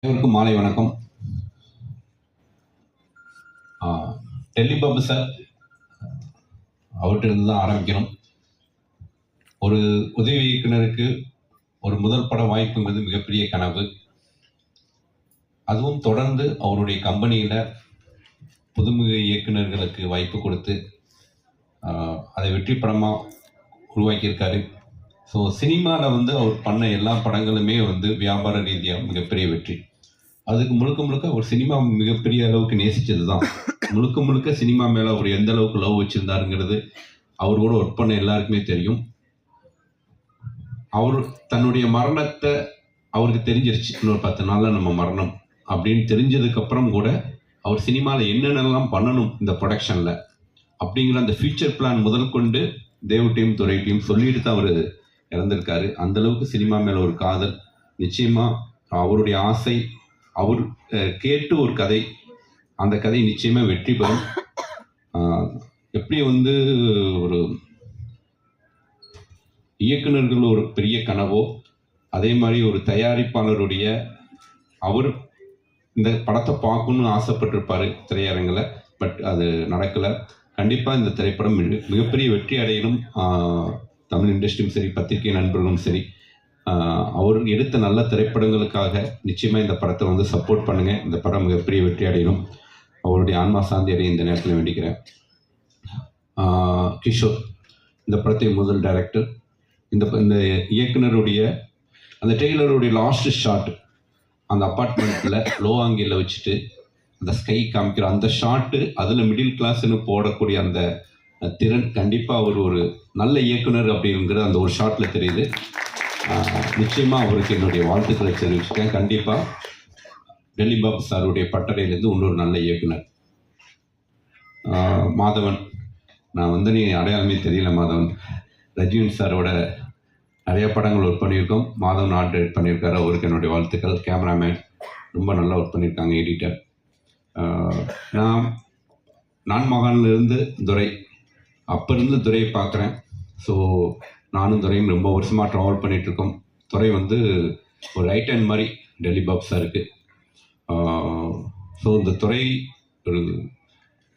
அனைவருக்கும் மாலை வணக்கம். டெல்லி பாபு சார் அவர்கிட்ட இருந்து தான் ஆரம்பிக்கணும். ஒரு உதவி இயக்குனருக்கு ஒரு முதல் பட வாய்ப்புங்கிறது மிகப்பெரிய கனவு. அதுவும் தொடர்ந்து அவருடைய கம்பெனியில் புதுமுக இயக்குனர்களுக்கு வாய்ப்பு கொடுத்து அதை வெற்றி படமாக உருவாக்கியிருக்காரு. ஸோ சினிமாவில் அவர் பண்ண எல்லா படங்களுமே வியாபார ரீதியாக மிகப்பெரிய வெற்றி. அதுக்கு முழுக்க ஒரு சினிமா மிகப்பெரிய அளவுக்கு நேசிச்சது தான். முழுக்க சினிமா மேலே அவர் எந்த அளவுக்கு லவ் வச்சுருந்தாருங்கிறது அவர் கூட ஒர்க் பண்ண எல்லாருக்குமே தெரியும். அவர் தன்னுடைய மரணத்தை அவருக்கு தெரிஞ்சிருச்சு, இன்னொரு 10 நாளில் நம்ம மரணம் அப்படின்னு தெரிஞ்சதுக்கப்புறம் கூட அவர் சினிமாவில் என்னென்னலாம் பண்ணணும் இந்த ப்ரொடக்ஷனில் அப்படிங்கிற அந்த ஃபியூச்சர் பிளான் முதல் கொண்டு தேவ் டீம் துரை டீம் சொல்லிட்டு தான் அவர் இறந்திருக்காரு. அந்தளவுக்கு சினிமா மேலே ஒரு காதல். நிச்சயமாக அவருடைய ஆசை, அவர் கேட்டு ஒரு கதை, அந்த கதை நிச்சயமாக வெற்றி பெறும். எப்படி ஒரு இயக்குனர்கள் ஒரு பெரிய கனவோ, அதே மாதிரி ஒரு தயாரிப்பாளருடைய அவர் இந்த படத்தை பார்க்கணும்னு ஆசைப்பட்டிருப்பார் திரையரங்கில். பட் அது நடக்கலை. கண்டிப்பாக இந்த திரைப்படம் மிகப்பெரிய வெற்றி அடையணும். தமிழ் இண்டஸ்ட்ரியும் சரி, பத்திரிகை நண்பர்களும் சரி, அவர் எடுத்த நல்ல திரைப்படங்களுக்காக நிச்சயமாக இந்த படத்தை சப்போர்ட் பண்ணுங்கள். இந்த படம் மிகப்பெரிய வெற்றி அடையணும். அவருடைய ஆன்மா சாந்தி அடைய இந்த நேரத்தில் வேண்டிக்கிறேன். கிஷோர் இந்த படத்தின் முதல் டைரக்டர். இந்த இயக்குனருடைய அந்த டெய்லருடைய லாஸ்ட் ஷாட், அந்த அப்பார்ட்மெண்ட்டில் லோ ஆங்கிளில் வச்சுட்டு அந்த ஸ்கை காமிக்கிற அந்த ஷாட்டு, அதில் மிடில் கிளாஸ்ன்னு போடக்கூடிய அந்த திறன், கண்டிப்பாக அவர் ஒரு நல்ல இயக்குனர் அப்படிங்கிற அந்த ஒரு ஷாட்டில் தெரியுது. நிச்சயமாக அவருக்கு என்னுடைய வாழ்த்துக்களை தெரிவிச்சுட்டேன். கண்டிப்பாக டெல்லி பாபு சாருடைய பட்டறையிலேருந்து இன்னொரு நல்ல இயக்குனர். மாதவன், நான் நீ அடையாளமே தெரியல மாதவன். ரஜினி சாரோட நிறைய படங்கள் ஒர்க் பண்ணியிருக்கோம். மாதவன் ஆர்ட் டைரக்ட் பண்ணியிருக்காரு. அவருக்கு என்னுடைய வாழ்த்துக்கள். கேமராமேன் ரொம்ப நல்லா ஒர்க் பண்ணியிருக்காங்க. எடிட்டர். நான் மகான்லேருந்து துரை, அப்போ இருந்து துரையை பார்க்குறேன். ஸோ நானும் துரையும் ரொம்ப வருஷமாக ட்ராவல் பண்ணிகிட்ருக்கோம். துரை ஒரு ரைட் ஹேண்ட் மாதிரி டெல்லி பாபு சாருக்கு. ஸோ இந்த துறை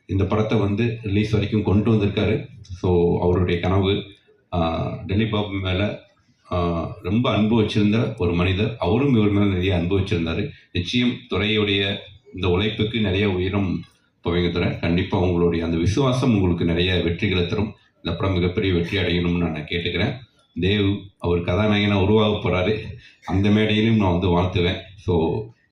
இந்த படத்தை ரிலீஸ் வரைக்கும் கொண்டு வந்திருக்காரு. ஸோ அவருடைய கனவு, டெல்லி பாபு மேலே ரொம்ப அன்பு வச்சுருந்த ஒரு மனிதர். அவரும் இவர் மேலே நிறைய அன்பு வச்சுருந்தார். நிச்சயம் துறையுடைய இந்த உழைப்புக்கு நிறைய உயரம் துவங்க துறை. கண்டிப்பாக உங்களுடைய அந்த விசுவாசம் உங்களுக்கு நிறைய வெற்றிகளை தரும். இந்த படம் மிகப்பெரிய வெற்றி அடையணும்னு நான் கேட்டுக்கிறேன். தேவ் அவர் கதாநாயகனாக உருவாக போகிறாரு. அந்த மேடையிலும் நான் வாழ்த்துவேன். ஸோ